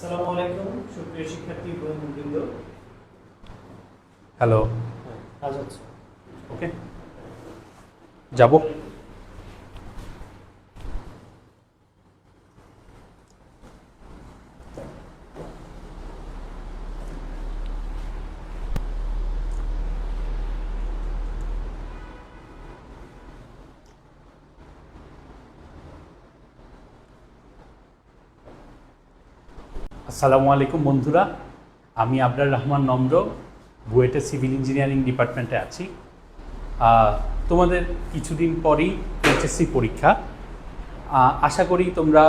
আসসালামু আলাইকুম সুপ্রিয় শিক্ষার্থী বন্ধুবৃন্দ। হ্যালো। কাজ হচ্ছে ওকে, যাব। আসসালামু আলাইকুম বন্ধুরা, আমি আবরার রহমান নম্র, বুয়েটে সিভিল ইঞ্জিনিয়ারিং ডিপার্টমেন্টে আছি। তোমাদের কিছুদিন পরেই এইচএসসি পরীক্ষা। আশা করি তোমরা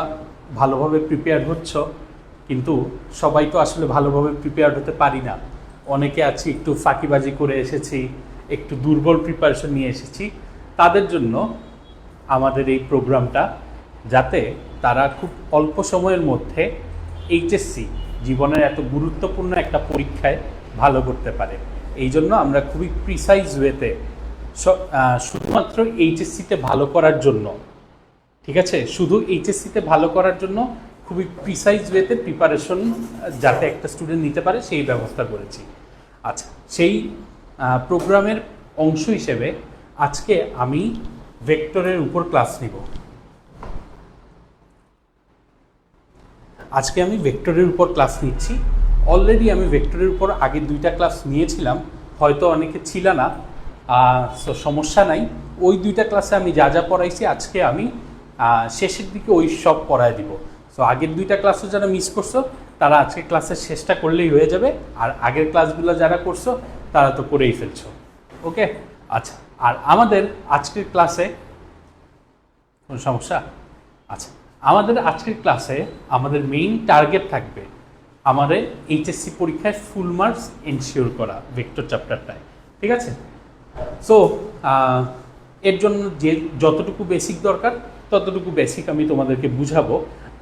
ভালোভাবে প্রিপেয়ার হচ্ছ, কিন্তু সবাই তো আসলে ভালোভাবে প্রিপেয়ার হতে পারি না। অনেকে আছি একটু ফাঁকিবাজি করে এসেছি, একটু দুর্বল প্রিপারেশন নিয়ে এসেছি। তাদের জন্য আমাদের এই প্রোগ্রামটা, যাতে তারা খুব অল্প সময়ের মধ্যে এইচএসসি জীবনের এত গুরুত্বপূর্ণ একটা পরীক্ষায় ভালো করতে পারে। এই জন্য আমরা খুবই প্রিসাইজ ওয়েতে শুধুমাত্র এইচএসসিতে ভালো করার জন্য, ঠিক আছে, শুধু এইচএসসিতে ভালো করার জন্য খুবই প্রিসাইজ ওয়েতে প্রিপারেশন যাতে একটা স্টুডেন্ট নিতে পারে সেই ব্যবস্থা করেছি। আচ্ছা, সেই প্রোগ্রামের অংশ হিসেবে আজকে আমি ভেক্টরের উপর ক্লাস নিব। আজকে আমি ভেক্টরের উপর ক্লাস নিচ্ছি। অলরেডি আমি ভেক্টরের উপর আগে 2টা ক্লাস নিয়েছিলাম, হয়তো অনেকে ছিল না, সো সমস্যা নাই। ওই 2টা ক্লাসে আমি যা যা পড়াইছি আজকে আমি শেষের দিকে ওই সব পড়ায় দিব। সো আগের 2টা ক্লাসও যারা মিস করছো তারা আজকে ক্লাসের শেষটা করলেই হয়ে যাবে, আর আগের ক্লাসগুলো যারা করছো তারা তো করেই ফেলছো। ওকে, আচ্ছা। আর আমাদের আজকের ক্লাসে কোনো সমস্যা? আচ্ছা, আমাদের আজকের ক্লাসে আমাদের মেইন টার্গেট থাকবে আমাদের এইচএসসি পরীক্ষায় ফুল মার্কস এনশিওর করা ভেক্টর চ্যাপ্টারটায়, ঠিক আছে? সো এর জন্য যে যতটুকু বেসিক দরকার ততটুকু বেসিক আমি তোমাদেরকে বুঝাবো।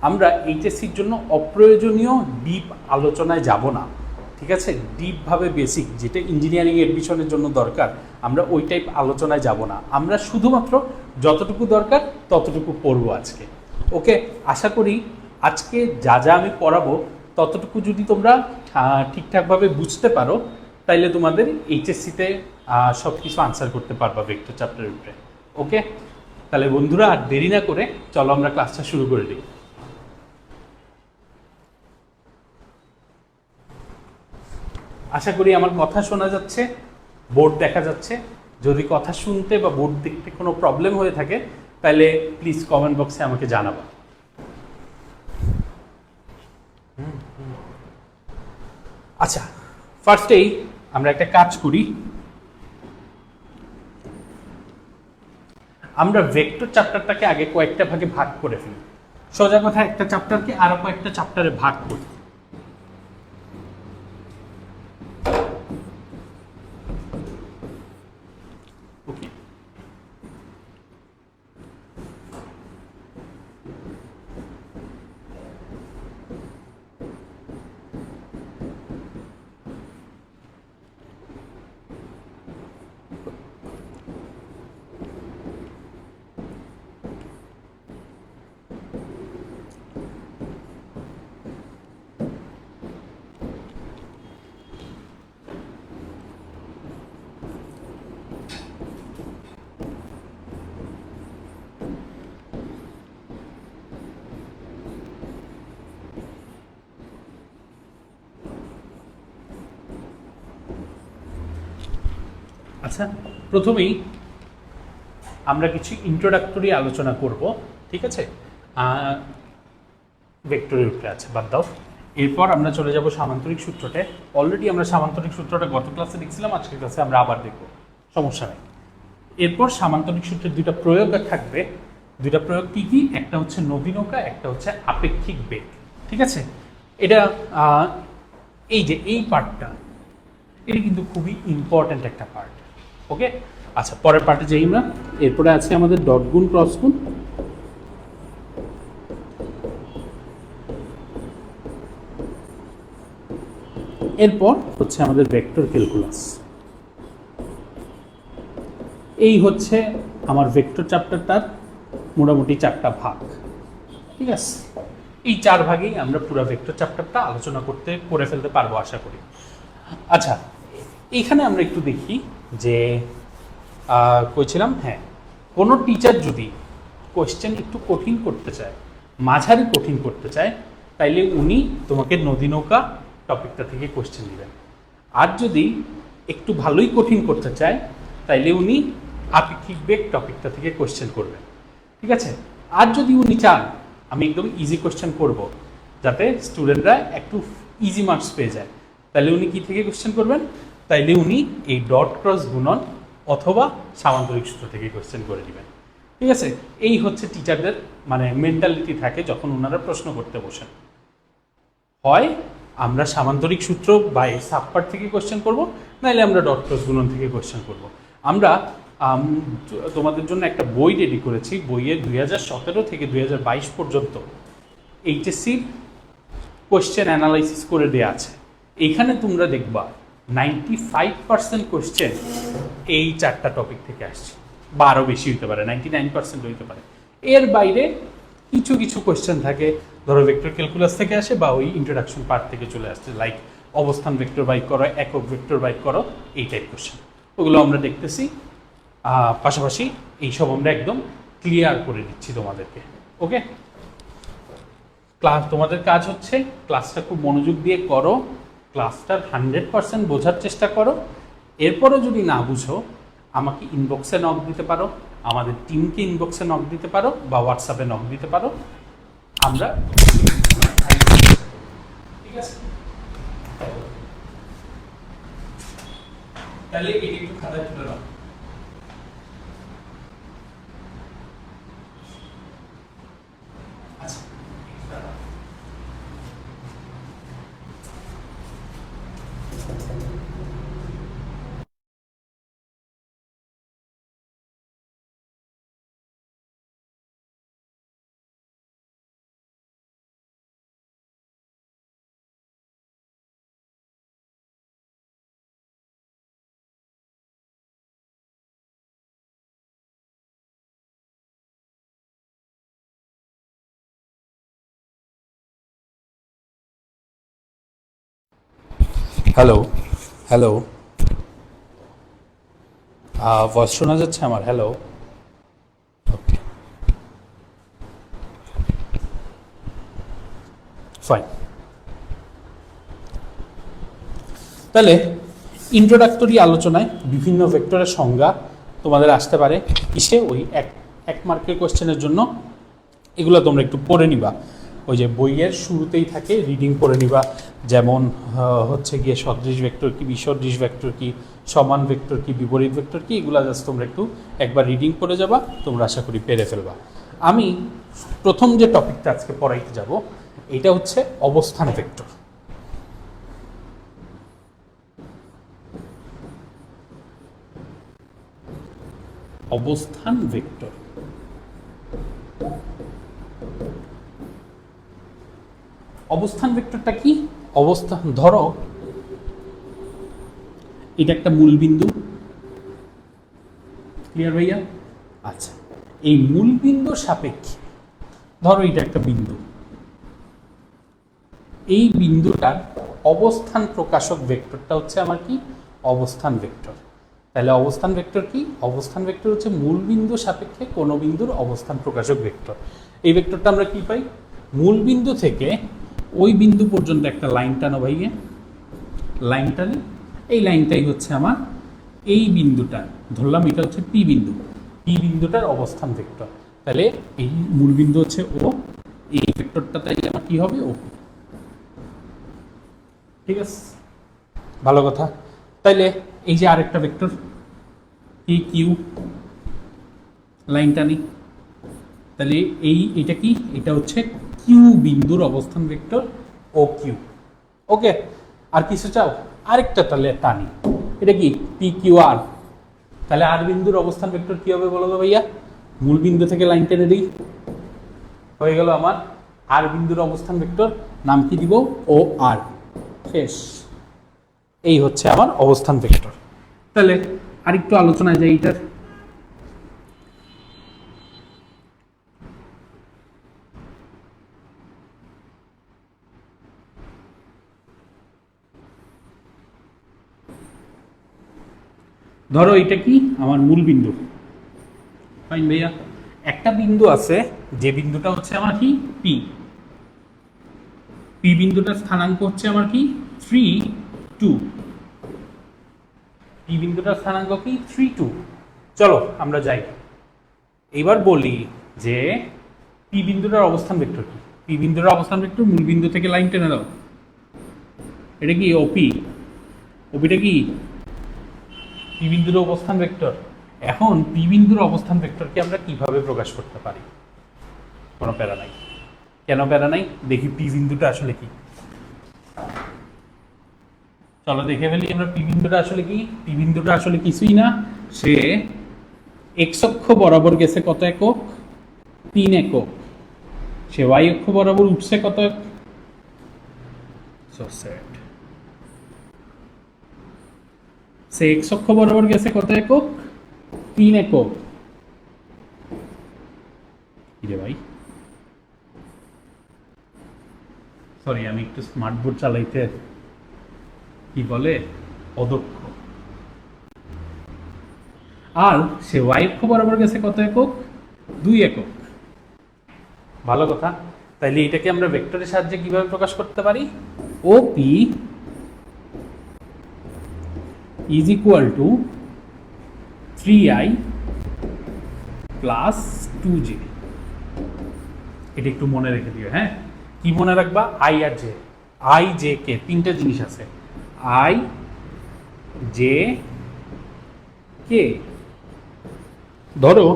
আমরা এইচএসসির জন্য অপ্রয়োজনীয় ডিপ আলোচনায় যাব না, ঠিক আছে? ডিপভাবে বেসিক যেটা ইঞ্জিনিয়ারিং এডমিশনের জন্য দরকার আমরা ওই টাইপ আলোচনায় যাব না। আমরা শুধুমাত্র যতটুকু দরকার ততটুকু পড়বো আজকে। ওকে, আশা করি আজকে যা যা আমি পড়াবো ততটুকু যদি তোমরা ঠিকঠাকভাবে বুঝতে পারো, তাইলে তোমাদের এইচএসসিতে সব কিছু আনসার করতে পারবা ভেক্টর চ্যাপ্টারের উপরে। ওকে, তাহলে বন্ধুরা আর দেরি না করে চলো আমরা ক্লাসটা শুরু করে দিই। আশা করি আমার কথা শোনা যাচ্ছে, বোর্ড দেখা যাচ্ছে। যদি কথা শুনতে বা বোর্ড দেখতে কোনো প্রবলেম হয়ে থাকে তাহলে প্লিজ কমেন্ট বক্সে আমাকে জানাবা। আচ্ছা, ফার্স্টেই আমরা একটা কাজ করি। আমরা ভেক্টর চ্যাপ্টারটাকে আগে কয়েকটা ভাগে ভাগ করে ফেলি। সোজা কথা, একটা চ্যাপ্টারকে আরো কয়েকটা চ্যাপ্টারে ভাগ করি। ওকে, আচ্ছা, প্রথমেই আমরা কিছু ইন্ট্রোডাক্টরি আলোচনা করব, ঠিক আছে? ভেক্টরের উপরে আছে, বাদ দাও। এরপর আমরা চলে যাব সামান্তরিক সূত্রতে। অলরেডি আমরা সামান্তরিক সূত্রটা গত ক্লাসে দেখছিলাম, আজকের ক্লাসে আমরা আবার দেখব, সমস্যা নেই। এরপর সামান্তরিক সূত্রের 2টা প্রয়োগ থাকবে। 2টা প্রয়োগ কি কি? একটা হচ্ছে নবীনকা, একটা হচ্ছে আপেক্ষিক বেগ, ঠিক আছে? এটা এই যে এই পার্টটা, এটা কিন্তু খুবই ইম্পর্ট্যান্ট একটা পার্ট। ওকে, আচ্ছা, পরের পার্টে যাই আমরা। এরপরে আছে আমাদের ডট গুণ ক্রস গুণ, এরপর হচ্ছে আমাদের ভেক্টর ক্যালকুলাস। এই হচ্ছে আমার ভেক্টর চ্যাপ্টারটার মোটামুটি 4টা ভাগ, ঠিক আছে? এই 4 ভাগেই আমরা পুরো ভেক্টর চ্যাপ্টারটা আলোচনা করে ফেলতে পারবো আশা করি। আচ্ছা, এইখানে আমরা একটু দেখি যে কইছিলাম, হ্যাঁ, কোনো টিচার যদি কোয়েশ্চেন একটু কঠিন করতে চায়, মাঝারি কঠিন করতে চায়, তাইলে উনি তোমাকে নদী নৌকা টপিকটা থেকে কোয়েশ্চেন দিবেন। আর যদি একটু ভালোই কঠিন করতে চায়, তাইলে উনি আপেক্ষিক বেগ টপিকটা থেকে কোয়েশ্চেন করবেন, ঠিক আছে। আর যদি উনি চান আমি একদম ইজি কোয়েশ্চেন করব, যাতে স্টুডেন্টরা একটু ইজি মার্কস পেয়ে যায়, তাহলে উনি কি থেকে কোয়েশ্চেন করবেন? তাইলে উনি এই ডট ক্রস গুণন অথবা সামান্তরিক সূত্র থেকে কোয়েশ্চেন করে দিবেন, ঠিক আছে। এই হচ্ছে টিচারদের মানে মেন্টালিটি থাকে যখন ওনারা প্রশ্ন করতে বসেন। হয় আমরা সামান্তরিক সূত্র বা এই সাবপার্ট থেকে কোয়েশ্চেন করব, নাহলে আমরা ডট ক্রস গুণন থেকে কোয়েশ্চেন করব। আমরা তোমাদের জন্য একটা বই রেডি করেছি, বইয়ে 2017 থেকে 2022 পর্যন্ত এইচএসসির কোয়েশ্চেন অ্যানালাইসিস করে দেওয়া আছে। এইখানে তোমরা দেখবা 95% কোয়েশ্চেন এই 4টা টপিক থেকে আসছে, বা আরও বেশি হতে পারে, 99% হইতে পারে। এর বাইরে কিছু কিছু কোয়েশ্চেন থাকে, ধরো ভেক্টর ক্যালকুলাস থেকে আসে বা ওই ইন্ট্রোডাকশন পার্ট থেকে চলে আসছে, লাইক অবস্থান ভেক্টর বাইক করো, একক ভেক্টর বাইক করো, এই টাইপ কোয়েশ্চেন। ওগুলো আমরা দেখতেছি, পাশাপাশি এইসব আমরা একদম ক্লিয়ার করে দিচ্ছি তোমাদেরকে। ওকে, তোমাদের কাজ হচ্ছে ক্লাসটা খুব মনোযোগ দিয়ে করো, ক্লাসটার 100% বোঝার চেষ্টা করো। এরপরও যদি না বুঝো, আমাকে ইনবক্সে নক দিতে পারো, আমাদের টিমকে ইনবক্সে নক দিতে পারো, বা হোয়াটসঅ্যাপে নক দিতে পারো, আমরা, ঠিক আছে। তাহলে এটি একটু খাতায় তুলে নাও। হ্যালো হ্যালো, ভয়েস শোনা যাচ্ছে আমার? হ্যালো, ওকে, ফাইন। তাহলে ইন্ট্রোডাক্টরি আলোচনায় বিভিন্ন ভেক্টরের সংজ্ঞা তোমাদের আসতে পারে কিসে, ওই এক মার্কের কোয়েশ্চেনের জন্য। এগুলো তোমরা একটু পড়ে নিবা, ওই যে বইয়ের শুরুতেই থাকে, রিডিং করে নিবা। যেমন হচ্ছে গিয়ে সদৃশ ভেক্টর কি, বিসদৃশ ভেক্টর কি, সমান ভেক্টর কি, বিপরীত ভেক্টর কি, এগুলো জাস্ট তোমরা একটু একবার রিডিং করে যাবা, তোমরা আশা করি পেরে ফেলবা। আমি প্রথম যে টপিকটা আজকে পড়াইতে যাব, এটা হচ্ছে অবস্থান ভেক্টর। অবস্থান ভেক্টর, অবস্থান ভেক্টরটা কি? অবস্থান, ধরো এটা একটা মূল বিন্দু, ক্লিয়ার ভাইয়া? আচ্ছা, এই মূল বিন্দুর সাপেক্ষে ধরো এটা একটা বিন্দু, এই বিন্দুটার অবস্থান প্রকাশক ভেক্টরটা হচ্ছে আমার কি? অবস্থান ভেক্টর। তাহলে অবস্থান ভেক্টর কি? অবস্থান ভেক্টর হচ্ছে মূল বিন্দু সাপেক্ষে কোনো বিন্দুর অবস্থান প্রকাশক ভেক্টর। এই ভেক্টরটা আমরা কি পাই? মূল বিন্দু থেকে ওই বিন্দু পর্যন্ত একটা লাইন টানো ভাইয়ে, লাইন টানি, এই লাইনটাই হচ্ছে আমার এই বিন্দুটা, ধরলাম এটা হচ্ছে পি বিন্দু, পি বিন্দুটার অবস্থান ভেক্টর। তাহলে এই মূল বিন্দু হচ্ছে ও, এই ভেক্টরটা তাই আমার কি হবে? ও, ঠিক আছে, ভালো কথা। তাইলে এই যে আরেকটা ভেক্টর পি কিউ, লাইন টানি, তাহলে এইটা কি? এটা হচ্ছে কিউ বিন্দুর অবস্থান ভেক্টর ও কিউ। ওকে, আর কিছু চাও? আরেকটা তাহলে টানি, এটা কি? P Q R. তাহলে আর বিন্দুর অবস্থান ভেক্টর কি হবে বলো তো ভাইয়া? মূল বিন্দু থেকে লাইন টেনে দিই, হয়ে গেল আমার আর বিন্দুর অবস্থান ভেক্টর, নাম কি দিব? ও আর, শেষ। এই হচ্ছে আমার অবস্থান ভেক্টর। তাহলে আরেকটু আলোচনায় যাই এইটার। ধরো এটা কি আমার মূল বিন্দু, ফাইন ভাইয়া। একটা বিন্দু আছে যে বিন্দুটা হচ্ছে আমার কি পি, পি বিন্দুটার স্থানাঙ্ক হচ্ছে আমার কি 3 2, পি বিন্দুটার স্থানাঙ্ক কি 3 2। চলো আমরা যাই, এবার বলি যে পি বিন্দুটার অবস্থান ভেক্টর কি। পি বিন্দুটার অবস্থান ভেক্টর, মূল বিন্দু থেকে লাইন টেনে দাও, এটা কি ওপি, ওপিটা কি পি বিন্দুর অবস্থান ভেক্টর। এখন পি বিন্দুর অবস্থান ভেক্টরকে আমরা কিভাবে প্রকাশ করতে পারি? কোনো প্যারা নাই। কেন প্যারা নাই? দেখি পি বিন্দুটা আসলে কি। চলো দেখে ফেলি আমরা পি বিন্দুটা আসলে কি। পি বিন্দুটা আসলে কিছুই না, সে এক্স অক্ষ বরাবর গেছে কত একক? 3 একক। সে ওয়াই অক্ষ বরাবর উঠছে কত? So sad. সে এক্স অক্ষ বরাবর গেছে কত একক? 3 একক। কি রে ভাই, সরি আমি একটু স্মার্ট বোর্ড চালাইতে কি বলে অদক্ষ। আর সে ওয়াই অক্ষ বরাবর গেছে কত একক? 2 একক। ভালো কথা। তাইলে এটাকে আমরা ভেক্টরের সাহায্যে কিভাবে প্রকাশ করতে পারি? OP is equal to 3i plus 2j। এটা একটু মনে রেখে দিও, হ্যাঁ। কি মনে রাখবা? আই আর জে। আই জে কে তিনটা জিনিস আছে, আই জে কে। ধরো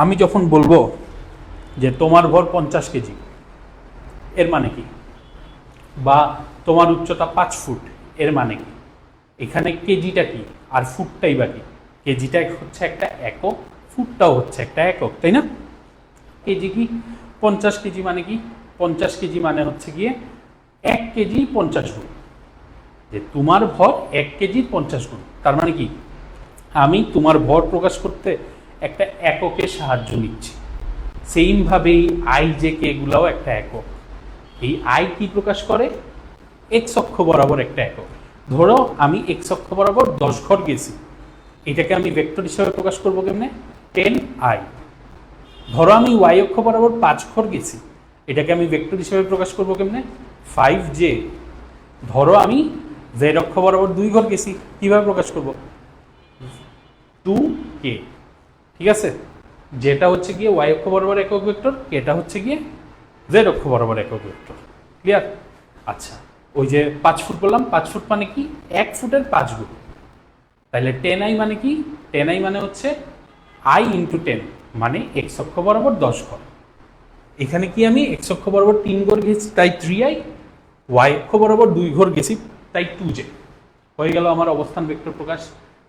আমি যখন বলবো যে তোমার ভর 50 কেজি, এর মানে কি? বা তোমার উচ্চতা 5 ফুট, এর মানে কি? এখানে কেজিটা কি আর ফুটটাই বা কি? কেজিটা হচ্ছে একটা একক, ফুটটাও হচ্ছে একটা একক, তাই না? কেজি কি? 50 কেজি মানে কি? 50 কেজি মানে হচ্ছে গিয়ে 1 কেজি 50 গুণ। যে তোমার ভর 1 কেজি 50 গুণ, তার মানে কি আমি তোমার ভর প্রকাশ করতে একটা এককের সাহায্য নিচ্ছি। সেইমভাবেই আই জে কে এগুলাও একটা একক। এই আই কি প্রকাশ করে? এক্স অক্ষ বরাবর একটা একক। ধরো আমি এক্স অক্ষ বরাবর 10 ঘর গেছি, এটাকে আমি ভেক্টর হিসেবে প্রকাশ করবো কেমনে? 10i। ধরো আমি ওয়াই অক্ষ বরাবর 5 ঘর গেছি, এটাকে আমি ভেক্টর হিসেবে প্রকাশ করবো কেমনে? 5j। ধরো আমি জেড অক্ষ বরাবর 2 ঘর গেছি, কিভাবে প্রকাশ করব? 2k। ঠিক আছে, যেটা হচ্ছে গিয়ে ওয়াই অক্ষ বরাবর একক ভেক্টর, এটা হচ্ছে গিয়ে জেড অক্ষ বরাবর একক ভেক্টর। ক্লিয়ার? আচ্ছা, ওই যে 5 ফুট বললাম, 5 ফুট মানে কি? 1 ফুটের 5 গুণ। তাহলে 10i মানে কি? 10i মানে হচ্ছে i ইন্টু 10, মানে এক্স অক্ষ বরাবর 10 ঘর। এখানে কি আমি এক্স অক্ষ বরাবর 3 ঘর গেছি তাই 3i, ওয়াই অক্ষ বরাবর 2 ঘর গেছি তাই 2j। হয়ে গেল আমার অবস্থান ভেক্টর প্রকাশ।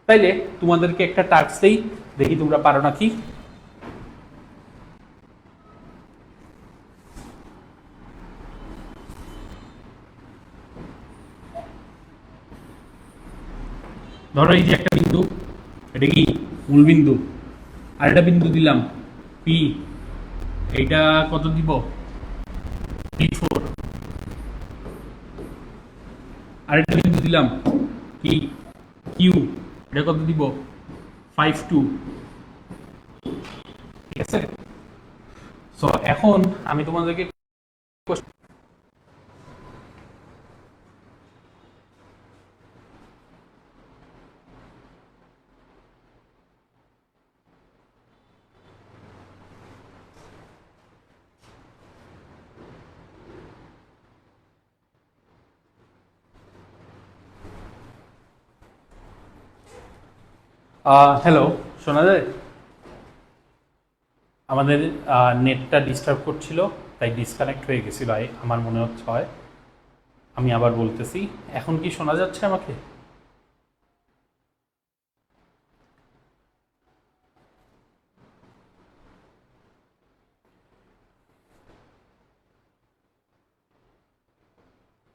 তাইলে তোমাদেরকে একটা টাস্ক দেই, দেখি তোমরা পারো নাকি। ধরো এই যে একটা বিন্দু, এটা কি মূল বিন্দু, আর একটা বিন্দু দিলাম পি, এইটা কত দিব? P4। আরেকটা বিন্দু দিলাম কি কিউ, এটা কত দিব? 5 2। ঠিক আছে, সো এখন আমি তোমাদেরকে হ্যালো, শোনা যায়? আমাদের নেটটা ডিস্টার্ব করছিল তাই ডিসকানেক্ট হয়ে গেছিল, আমার মনে হচ্ছে হয়। আমি আবার বলতেছি, এখন কি শোনা যাচ্ছে আমাকে?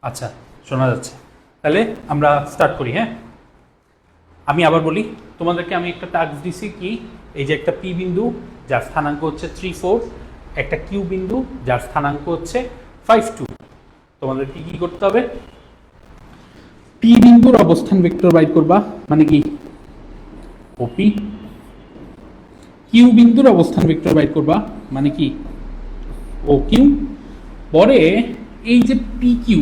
আচ্ছা, শোনা যাচ্ছে। তাহলে আমরা স্টার্ট করি, হ্যাঁ। আমি আবার বলি, তোমাদেরকে আমি একটা টাস্ক দিছি কি, এই যে একটা পি বিন্দু যার স্থানাঙ্ক হচ্ছে 3 4, একটা কিউ বিন্দু যার স্থানাঙ্ক হচ্ছে 5 2। তোমাদেরকে কি করতে হবে? পি বিন্দুর অবস্থান ভেক্টর বাইর করবা, মানে কি ওপি কিউ বিন্দুর অবস্থান ভেক্টর বাইর করবা, মানে কি ও কিউ, পরে এই যে পি কিউ,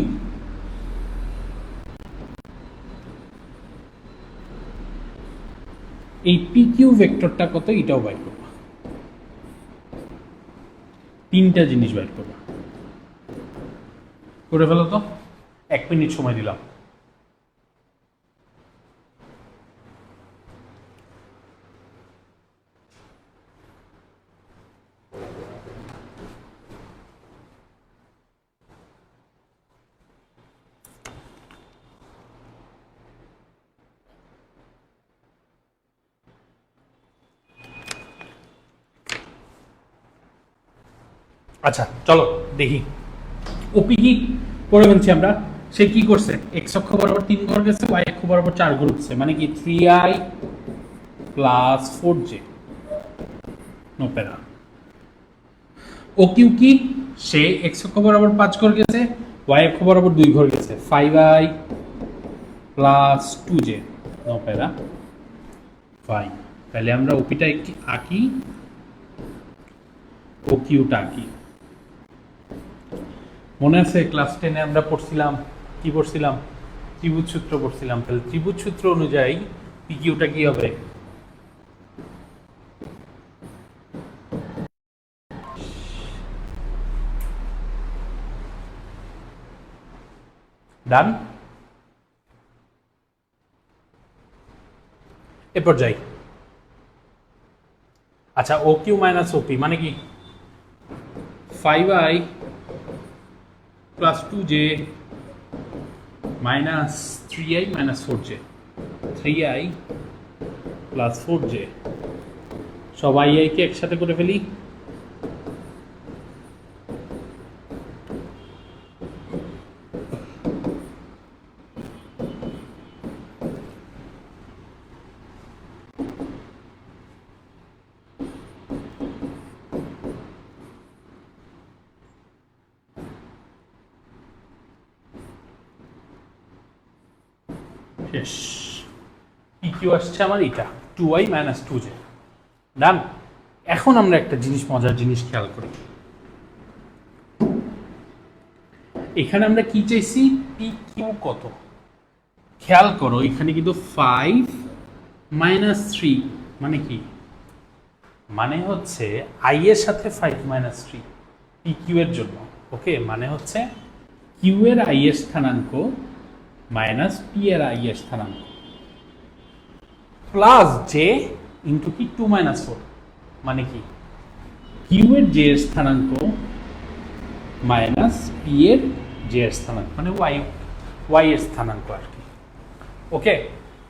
এই পি কিউ ভেক্টরটা কত এটাও বাইর করবা। তিনটা জিনিস বাইর করবা, করে ফেলো তো। 1 মিনিট সময় দিলাম। আচ্ছা চলো দেখি ওপি কি করে ফেলছি আমরা। সে কি করছে, এক্স অক্ষ বরাবর 3 ঘর গেছে, ওয়াই অক্ষ বরাবর 4 ঘর উঠছে, মানে কি 3i প্লাস 4j, নো প্যারা। ও কিউ কি, সে এক্স অক্ষ বরাবর 5 ঘর গেছে, ওয়াই অক্ষ বরাবর 2 ঘর গেছে, 5i প্লাস 2j, নো প্যারা। ফাইন, তাহলে আমরা ওপিটা আঁকি, ও কিউটা আঁকি। মনে আছে ক্লাস 10-এ আমরা পড়ছিলাম, কি পড়ছিলাম, ত্রিভুজ সূত্র পড়ছিলাম। তাহলে ত্রিভুজ সূত্র অনুযায়ী পি কিউটা কি হবে, ডান। এরপর যাই। আচ্ছা ও কিউ মাইনাস ওপি মানে কি 5i plus 2j minus 3i minus 4j, 3i plus 4j, সব আই কে একসাথে করে ফেলি। শেষ। পি কিউ আসছে আমার এটা 2i মাইনাস 2j, ডান। এখন আমরা একটা জিনিস, মজার জিনিস খেয়াল করি। এখানে আমরা কি চাইছি, পি কিউ কত, খেয়াল করো এখানে কিন্তু 5 মাইনাস 3 মানে কি, মানে হচ্ছে আই এর সাথে 5 মাইনাস 3 পি কিউ এর জন্য। ওকে, মানে হচ্ছে কিউ এর আই এর স্থানাঙ্ক মাইনাস পি এর আই এর স্থানাঙ্ক প্লাস জে ইন্টু কি 2 মাইনাস 4, মানে কি কিউ এর জে এর স্থানাঙ্ক মাইনাস পি এর জে এর স্থানাঙ্ক, মানে ওয়াই এর স্থানাঙ্ক আর কি। ওকে,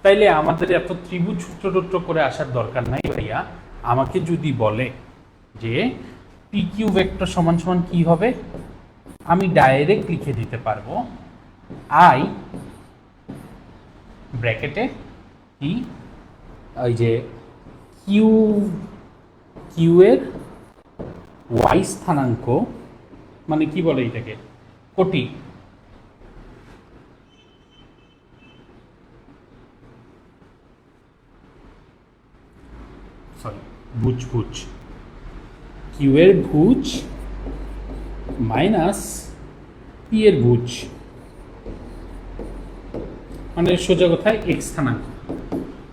তাইলে আমাদের এত ত্রিভুজ সূত্র করে আসার দরকার নাই ভাইয়া। আমাকে যদি বলে যে পি কিউ ভেক্টর সমান সমান কি হবে, আমি ডাইরেক্ট লিখে দিতে পারবো আই ব্র্যাকেটে কি, ওই যে কিউ এর ওয়াই স্থানাঙ্ক, মানে কি বলে এটাকে, কোটি, সরি ভুজ, কিউ এর ভুজ মাইনাস পি এর ভুজ, মানে সোজা কথায় এক্স স্থানাঙ্ক।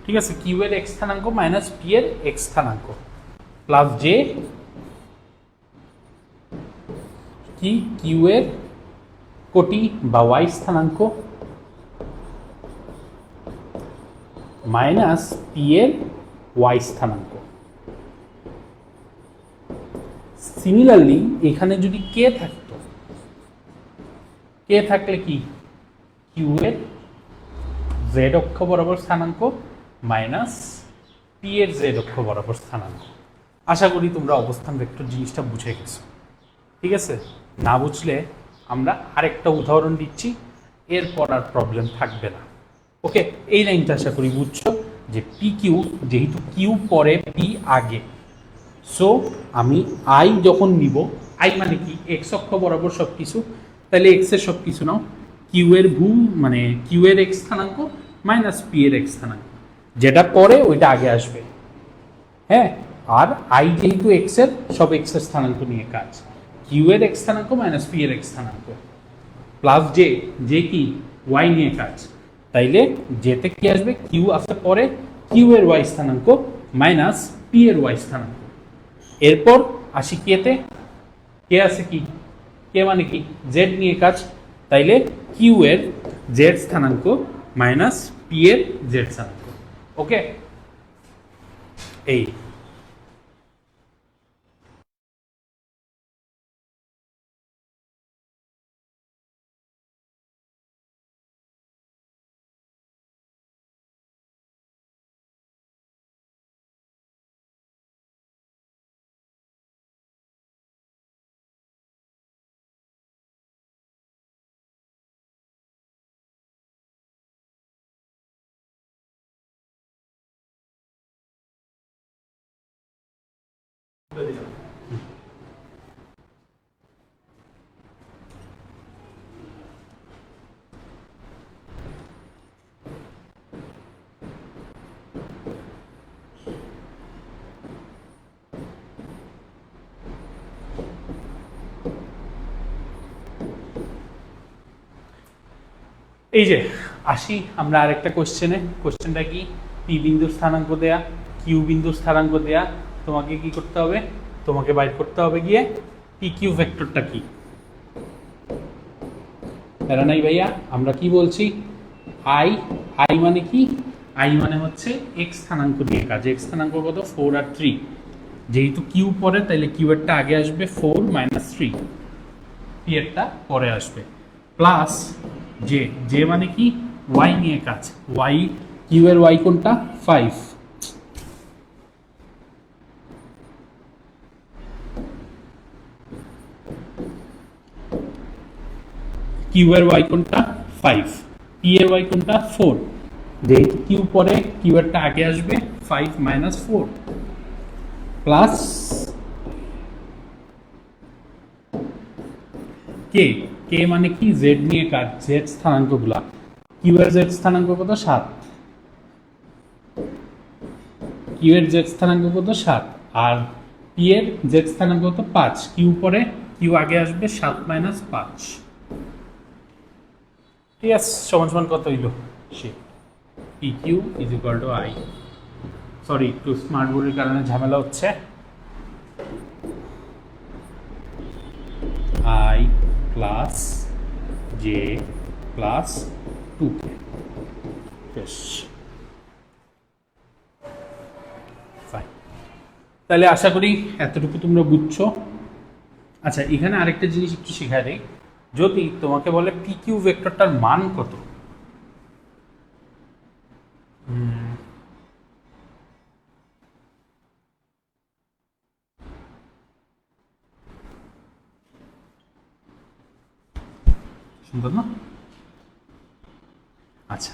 ঠিক আছে, কিউ এর এক্স স্থানাঙ্ক মাইনাস পি এর এক্স স্থানাঙ্ক প্লাস জে কি কিউ এর কোটি বা ওয়াই স্থানাঙ্ক মাইনাস পি এর ওয়াই স্থানাঙ্ক। সিমিলারলি এখানে যদি কে থাকতো, কে থাকলে কি কিউ এর জেড অক্ষ বরাবর স্থানাঙ্ক মাইনাস পি এর জেড অক্ষ বরাবর স্থানাঙ্ক। আশা করি তোমরা অবস্থান ভেক্টর জিনিসটা বুঝে গেছো। ঠিক আছে, না বুঝলে আমরা আরেকটা উদাহরণ দিচ্ছি, এরপর আর প্রবলেম থাকবে না। ওকে, এই লাইনটা আশা করি বুঝছো যে পি কিউ, যেহেতু কিউ পরে পি আগে, সো আমি আই যখন নিব, আই মানে কি এক্স অক্ষ বরাবর সব কিছু, তাহলে এক্স এর সব কিছু নাও, কিউ এর মানে কিউ এর এক্স স্থানাঙ্ক মাইনাস পি এর এক্স স্থানাঙ্ক, যেটা পরে ওইটা আগে আসবে। হ্যাঁ, আর আই যেহেতু এক্স এর, সব এক্স এর স্থানাঙ্ক নিয়ে কাজ। কিউ এর এক্স স্থানাঙ্ক মাইনাস পি এর এক্স স্থানাঙ্ক প্লাস জে, জে কি ওয়াই নিয়ে কাজ। তাইলে যেতে কি আসবে, কিউ আসতে পরে কিউ এর ওয়াই স্থানাঙ্ক মাইনাস পি এর ওয়াই স্থানাঙ্ক। এরপর আসি কেতে, কে আছে কি, কে মানে কি জেড নিয়ে কাজ। তাইলে কিউ এর জেড স্থানাঙ্ক মাইনাস পি এর জেড স্থানাঙ্ক। ওকে, এই বলে দিলাম। এই যে আসি আমরা আরেকটা কোশ্চেনে। কোশ্চেনটা কি, পি বিন্দুর স্থানাঙ্ক দেয়া, কিউ বিন্দুর স্থানাঙ্ক দেয়া, তোমাকে কি করতে হবে, তোমাকে বাইর করতে হবে গিয়ে পি কিউ ভেক্টরটা কি। তারা নাই ভাইয়া, আমরা কি বলছি, আই, আই মানে কি, আই মানে হচ্ছে এক্স স্থানাঙ্ক নিয়ে কাজ। এক্স স্থানাঙ্ক কত, 4 আর 3। যেহেতু কিউ পরে তাইলে কিউ এরটা আগে আসবে, 4 মাইনাস 3, পি এরটা পরে আসবে, প্লাস জে, জে মানে কি ওয়াই নিয়ে কাজ। ওয়াই, কিউ এর ওয়াই কোনটা, 5, কিউ এর ওয়াই কোনটা 5, পি এর ওয়াই কোনটা 4। যেহেতু কিউ পরে কিউ এরটা আগে আসবে, 5 মাইনাস 4 প্লাস কে, কে মানে কি জেড নিয়ে কাজ, জেড স্থানাঙ্কগুলা। কিউ এর জেড স্থানাঙ্ক কত, 7, কিউ এর জেড স্থানাঙ্ক কত 7, আর পি এর জেড স্থানাঙ্ক কত 5। কিউ পরে কিউ আগে আসবে, 7 মাইনাস 5। ঠিক আছে, সমান সমান কত হইল, সে P Q is equal to I. Sorry, একটু স্মার্ট বোর্ডের কারণে ঝামেলা হচ্ছে। I plus J plus 2k। বেশ ফাইন, তাহলে আশা করি এতটুকু তোমরা বুঝছো। আচ্ছা, এখানে আরেকটা জিনিস একটু শেখায় দেই। যদি তোমাকে বলে পি কিউ ভেক্টরটার মান কত, সুন্দর না? আচ্ছা,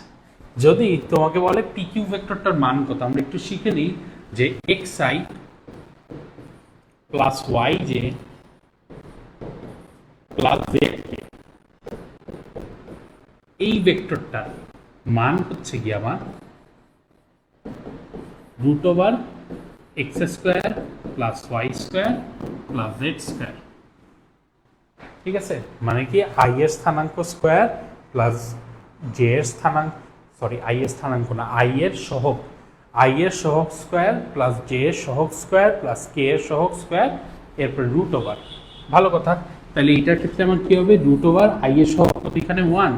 যদি তোমাকে বলে পি কিউ ভেক্টরটার মান কত, আমরা একটু শিখে নিই যে X I plus Y J plus Z K, এই ভেক্টরটার মান হচ্ছে কি আমার root over X square plus Y square plus Z square. ঠিক আছে, মানে কি আই এর স্থানাঙ্ক স্কোয়ার প্লাস জে এর স্থানাঙ্ক, সরি আই এর স্থানাঙ্ক না, আই এর সহগ, আই এর সহগ স্কোয়ার প্লাস জে এর সহগ স্কোয়ার প্লাস কে এর সহগ স্কোয়ার, এরপর রুট ওভার। ভালো কথা, তাহলে এটার ক্ষেত্রে আমার কি হবে, রুট ওভার আই এর সহগ কত, এখানে 1,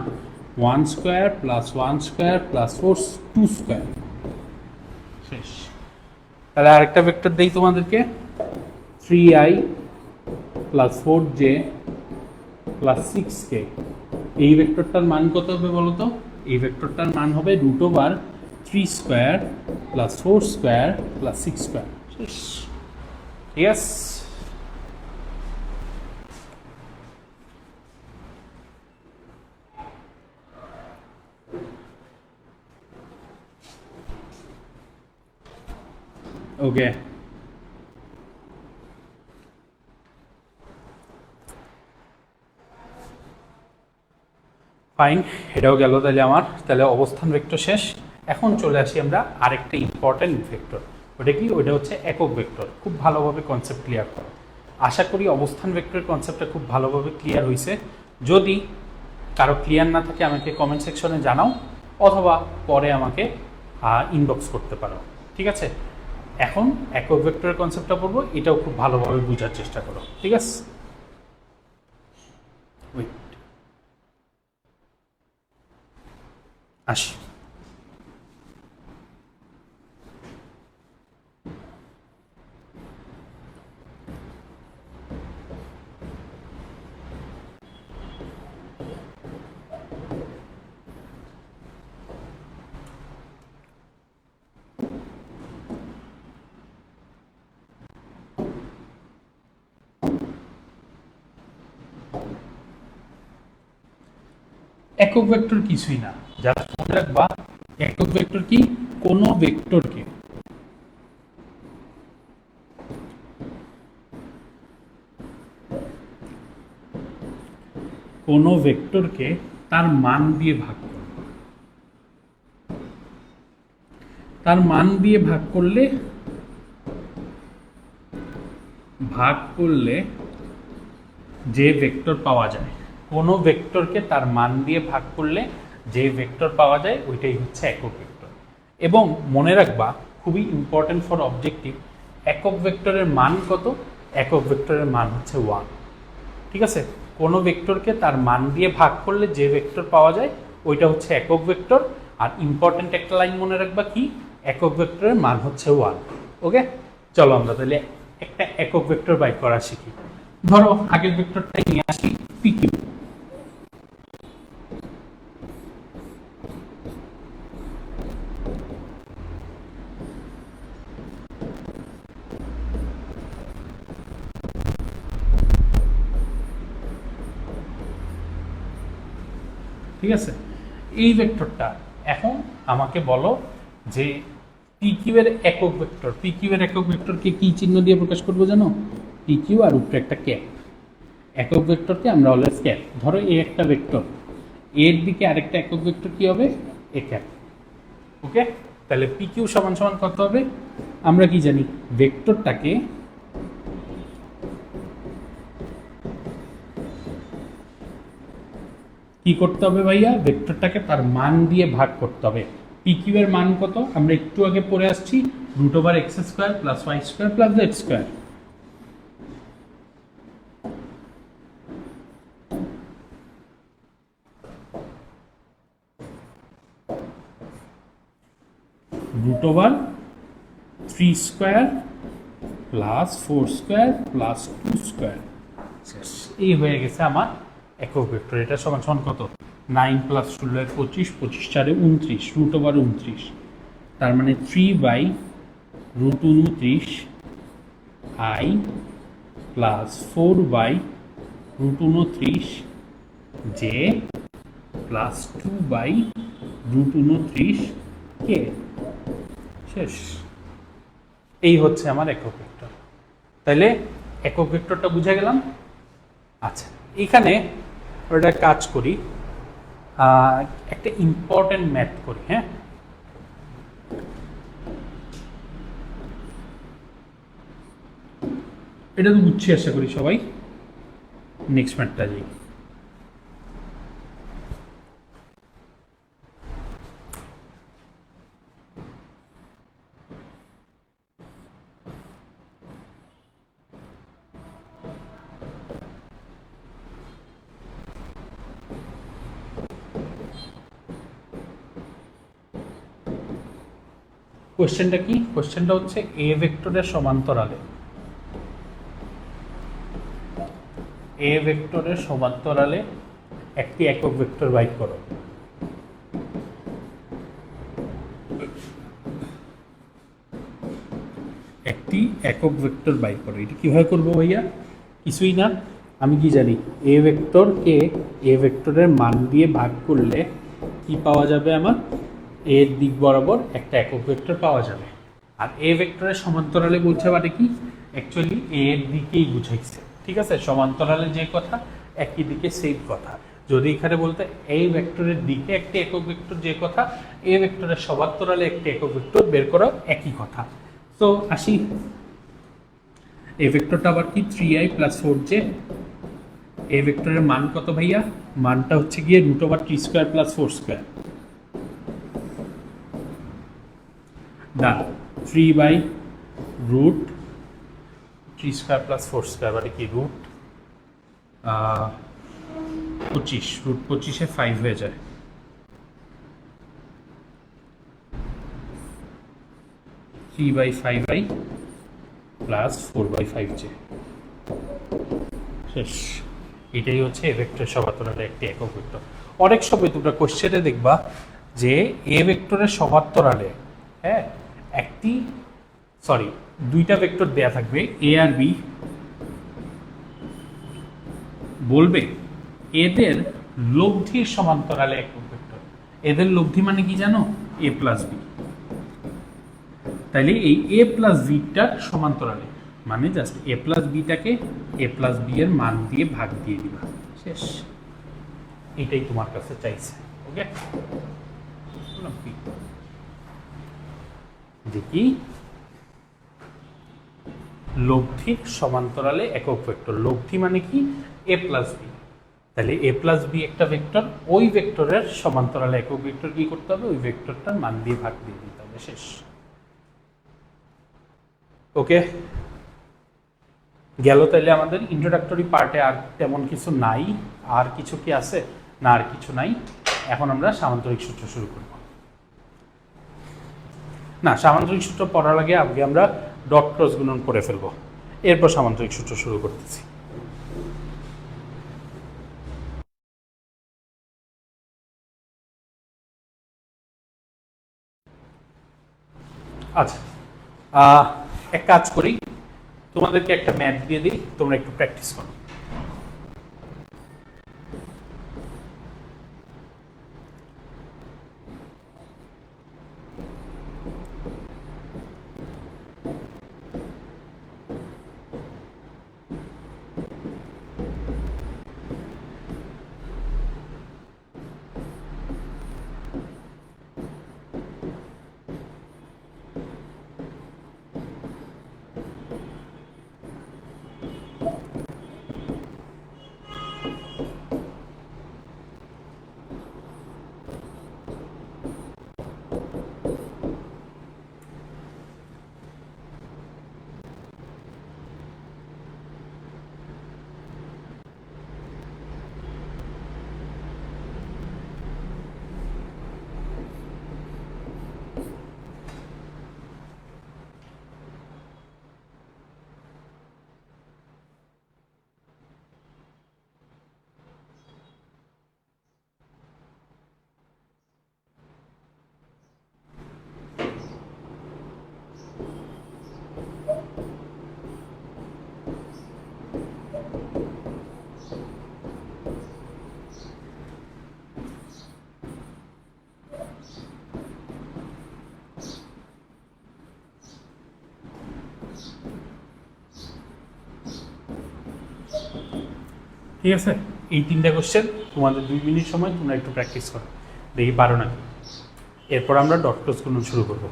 1 square plus 1 square plus 4 2 square. শেষ। তাহলে আরেকটা ভেক্টর দেই তোমাদেরকে, 3i plus 4j plus 6k। এই ভেক্টরটার মান কত হবে বলো তো? এই ভেক্টরটার মান হবে root over 3 square plus 4 square plus 6 square. Yes, okay fine, এটাও গেল। তাহলে আমার তাহলে অবস্থান ভেক্টর শেষ। এখন চলে আসি আমরা আরেকটা ইম্পর্টেন্ট ভেক্টর। ওটা কি? ওটা হচ্ছে একক ভেক্টর। খুব ভালোভাবে কনসেপ্ট ক্লিয়ার করো। আশা করি অবস্থান ভেক্টরের কনসেপ্টটা খুব ভালোভাবে ক্লিয়ার হয়েছে। যদি কারো ক্লিয়ার না থাকে আমাকে কমেন্ট সেকশনে জানাও, অথবা পরে আমাকে ইনবক্স করতে পারো, ঠিক আছে? এখন একক ভেক্টরের কনসেপ্টটা পড়বো, এটাও খুব ভালোভাবে বোঝার চেষ্টা করো, ঠিক আছে? আসি। একক ভেক্টর কিছুই না, যারা মনে রাখবা একক ভেক্টর কি? কোনো ভেক্টরকে তার মান দিয়ে ভাগ করবে। তার মান দিয়ে ভাগ করলে যে ভেক্টর পাওয়া যায়, কোনো ভেক্টরকে তার মান দিয়ে ভাগ করলে যে ভেক্টর পাওয়া যায় ওইটাই হচ্ছে একক ভেক্টর। এবং মনে রাখবা, খুবই ইম্পর্টেন্ট ফর অবজেক্টিভ, একক ভেক্টরের মান কত? একক ভেক্টরের মান হচ্ছে 1, ঠিক আছে? কোনো ভেক্টরকে তার মান দিয়ে ভাগ করলে যে ভেক্টর পাওয়া যায় ওইটা হচ্ছে একক ভেক্টর। আর ইম্পর্টেন্ট একটা লাইন মনে রাখবা, কি? একক ভেক্টরের মান হচ্ছে 1। ওকে, চলো আমরা তাহলে একটা একক ভেক্টর বাইর করা শিখি। ধরো আগের ভেক্টরটাই নিয়ে আসি, PQ। ঠিক আছে, এই ভেক্টরটা এখন আমাকে বলো যে PQ এর একক ভেক্টর, PQ এর একক ভেক্টরকে কি চিহ্ন দিয়ে প্রকাশ করবো জানো? PQ আর উপরে একটা ক্যাপ। একক ভেক্টরকে আমরা অলওয়েজ ক্যাপ। ধরো এই একটা ভেক্টর, এর দিকে আরেকটা একক ভেক্টর কি হবে? A cap. ওকে, তাহলে PQ সমান সমান কত হবে? আমরা কি জানি? ভেক্টরটাকে কি করতে হবে ভাইয়া? ভেক্টরটাকে তার মান দিয়ে ভাগ করতে হবে। PQ এর মান কত? আমরা একটু আগে পড়ে আসছি, √x² + y² + z²। √3² + 4² + 2²। এই হয়ে গেছে আমার একক ভেক্টর। এটা সমান সমান কত? 9 + 16 = 25, 25 × 4 = 29, √29। তার মানে 3/√29 i + 4/√29 j + 2/√29 k। শেষ। এই হচ্ছে আমার একক ভেক্টর। তাইলে একক ভেক্টরটা বুঝে গেলাম। আচ্ছা, এখানে একটা কাজ করি, একটা ইম্পর্টেন্ট ম্যাথ করি। হ্যাঁ, এটা তো বুঝছি আশা করি সবাই। নেক্সট ম্যাথটা যাই। কোশ্চেনটা কি? কোশ্চেনটা হচ্ছে এ ভেক্টরের সমান্তরালে, এ ভেক্টরের সমান্তরালে একটি একক ভেক্টর বাইর করো। একটি একক ভেক্টর বাইর করো। এটা কিভাবে করবো ভাইয়া? কিছুই না, আমি কি জানি? এ ভেক্টরকে এ ভেক্টরের মান দিয়ে ভাগ করলে কি পাওয়া যাবে? আমার এর দিক বরাবর একটা একক ভেক্টর পাওয়া যাবে। আর এ ভেক্টরের সমান্তরালে বলছে মানে কি? অ্যাকচুয়ালি এর দিকেই বুঝাইছে, ঠিক আছে? সমান্তরালে যে কথা একই দিকে সেম কথা। যদি এখানে বলতে এই ভেক্টরের দিকে একটি একক ভেক্টর, যে কথা এই ভেক্টরের সমান্তরালে একটি একক ভেক্টর বের করা একই কথা। তো আসি, এই ভেক্টরটা আবার কি 3i + 4j। এই ভেক্টরের মান কত ভাইয়া? মানটা হচ্ছে গিয়ে √3² + 4²। না, 3/√3² + 4² মানে কি √25, √25-এ 5 হয়ে যায়। +3/5i + 4/5j শেষ। এটাই হচ্ছে এ ভেক্টরের সমান্তরালে একটি একক ভেক্টর। অনেক সময় তোমরা কোশ্চেনে দেখবা যে এ ভেক্টরের সমান্তরালে দুইটা ভেক্টর দেয়া থাকবে এ আর বি, বলবে এদের লব্ধির সমান্তরালে একক ভেক্টর। এদের লব্ধি মানে কি জানো? a + b। তাইলে এই a + b-টার সমান্তরালে মানে জাস্ট a + b-টাকে a + b এর মান দিয়ে ভাগ দিয়ে দিবা, শেষ। এটাই তোমার কাছে চাইছে। ওকে, দেখি লব্ধির সমান্তরালে একক ভেক্টর। লব্ধি মানে কি? a + b। তাহলে a + b একটা ভেক্টর, ওই ভেক্টরের সমান্তরালে একক ভেক্টর কি করতে হবে? ওই ভেক্টরটার মান দিয়ে ভাগ দিয়ে দিতে হবে, শেষ। ওকে, গেল। তাইলে আমাদের ইন্ট্রোডাক্টরি পার্টে আর তেমন কিছু নাই। আর কিছু কি আছে? না, আর কিছু নাই। এখন আমরা সামান্তরিক সূত্র শুরু করব। না, সামান্তরিক সূত্র পড়ার আগে আমরা ডট ক্রস গুণন করে ফেলবো, এরপর সামান্তরিক সূত্র শুরু করতেছি। আচ্ছা, এক কাজ করি, তোমাদেরকে একটা ম্যাথ দিয়ে দিই, তোমরা একটু প্র্যাকটিস করো। ঠিক আছে, এই 3টা কোশ্চেন তোমাদের 2 মিনিট সময়, তোমরা একটু প্র্যাকটিস করো, দেখি পারো নাকি। এরপর আমরা ডট ক্রস গুণন শুরু করবো।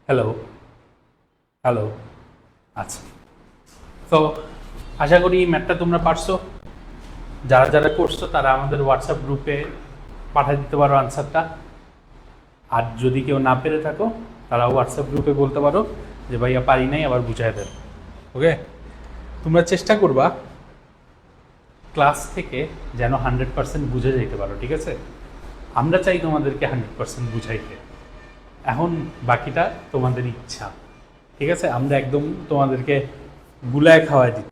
হ্যালো হ্যালো আচ্ছা, তো আশা করি ম্যাথটা তোমরা পারছো। যারা যারা করছো তারা আমাদের হোয়াটসঅ্যাপ গ্রুপে পাঠিয়ে দিতে পারো আনসারটা। আর যদি কেউ না পেরে থাকো তারা হোয়াটসঅ্যাপ গ্রুপে বলতে পারো যে ভাইয়া পারি নাই, আবার বুঝাই দেন। ওকে, তোমরা চেষ্টা করবা ক্লাস থেকে যেন 100% বুঝে যেতে পারো, ঠিক আছে? আমরা চাই তোমাদেরকে 100% বুঝাইতে। এখন বাকিটা তোমাদের ইচ্ছা, ঠিক আছে? আমরা একদম তোমাদেরকে গুলায় খাওয়াই দিই।